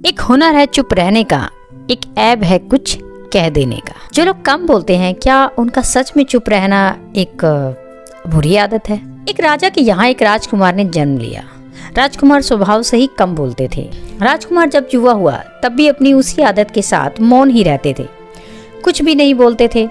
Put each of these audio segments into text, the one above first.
एक हुनर है चुप रहने का, एक ऐब है कुछ कह देने का। जो लोग कम बोलते हैं, क्या उनका सच में चुप रहना एक बुरी आदत है? एक राजा के यहाँ एक राजकुमार ने जन्म लिया। राजकुमार स्वभाव से ही कम बोलते थे। राजकुमार जब युवा हुआ तब भी अपनी उसी आदत के साथ मौन ही रहते थे, कुछ भी नहीं बोलते थे।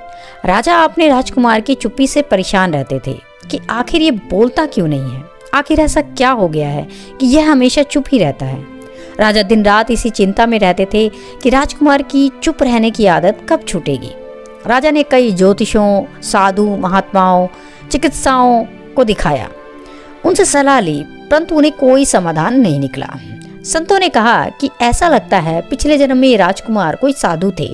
राजा अपने राजकुमार की चुप्पी से परेशान रहते थे कि आखिर ये बोलता क्यों नहीं है, आखिर ऐसा क्या हो गया है कि यह हमेशा चुप ही रहता है। राजा दिन रात इसी चिंता में रहते थे कि राजकुमार की चुप रहने की आदत कब छूटेगी। राजा ने कई ज्योतिषों, साधु, महात्माओं, चिकित्साओं को दिखाया, उनसे सलाह ली, परंतु उन्हें कोई समाधान नहीं निकला। संतों ने कहा कि ऐसा लगता है पिछले जन्म में ये राजकुमार कोई साधु थे,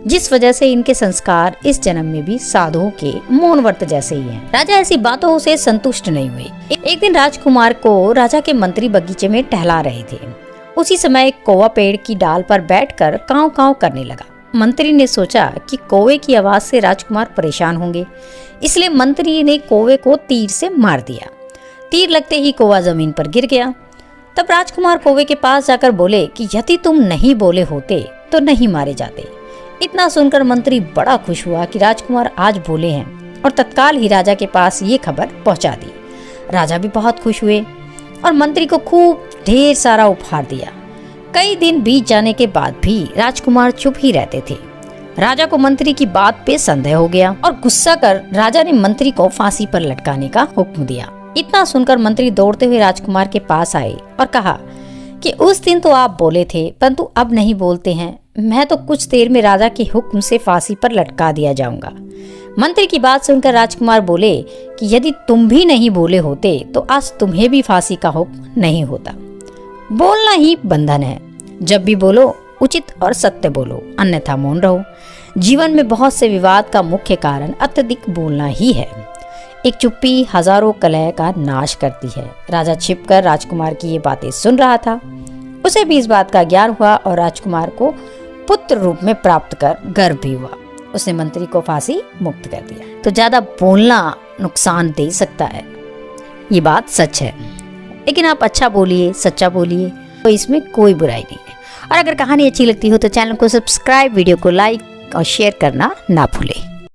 जिस वजह से इनके संस्कार इस जन्म में भी साधुओं के मौन व्रत जैसे ही हैं। राजा ऐसी बातों से संतुष्ट नहीं हुए। एक दिन राजकुमार को राजा के मंत्री बगीचे में टहला रहे थे। उसी समय एक कौवा पेड़ की डाल पर बैठकर कांव कांव करने लगा। मंत्री ने सोचा कि कौवे की आवाज से राजकुमार परेशान होंगे, इसलिए मंत्री ने कौवे को तीर से मार दिया। तीर लगते ही कौवा जमीन पर गिर गया। तब राजकुमार कौवे के पास जाकर बोले कि यदि तुम नहीं बोले होते तो नहीं मारे जाते। इतना सुनकर मंत्री बड़ा खुश हुआ कि राजकुमार आज बोले हैं और तत्काल ही राजा के पास ये खबर पहुंचा दी। राजा भी बहुत खुश हुए और मंत्री को खूब ढेर सारा उपहार दिया। कई दिन बीत जाने के बाद भी राजकुमार चुप ही रहते थे। राजा को मंत्री की बात पे संदेह हो गया और गुस्सा कर राजा ने मंत्री को फांसी पर लटकाने का हुक्म दिया। इतना सुनकर मंत्री दौड़ते हुए राजकुमार के पास आए और कहा कि उस दिन तो आप बोले थे, परंतु अब नहीं बोलते हैं। मैं तो कुछ देर में राजा के हुक्म से फांसी पर लटका दिया जाऊंगा। मंत्री की बात सुनकर राजकुमार बोले कि यदि तुम भी नहीं बोले होते तो आज तुम्हें भी फांसी का हुक्म नहीं होता। बोलना ही बंधन है, जब भी बोलो उचित और सत्य बोलो, अन्यथा मौन रहो। जीवन में बहुत से विवाद का मुख्य कारण अत्यधिक बोलना ही है। एक चुप्पी हजारों कलह का नाश करती है। राजा छिपकर राजकुमार की ये बातें सुन रहा था। उसे भी इस बात का ज्ञान हुआ और राजकुमार को पुत्र रूप में प्राप्त कर गर्व भी हुआ। उसने मंत्री को फांसी मुक्त कर दिया। तो ज्यादा बोलना नुकसान दे सकता है, ये बात सच है, लेकिन आप अच्छा बोलिए, सच्चा बोलिए, तो इसमें कोई बुराई नहीं है। और अगर कहानी अच्छी लगती हो तो चैनल को सब्सक्राइब, वीडियो को लाइक और शेयर करना ना भूलें।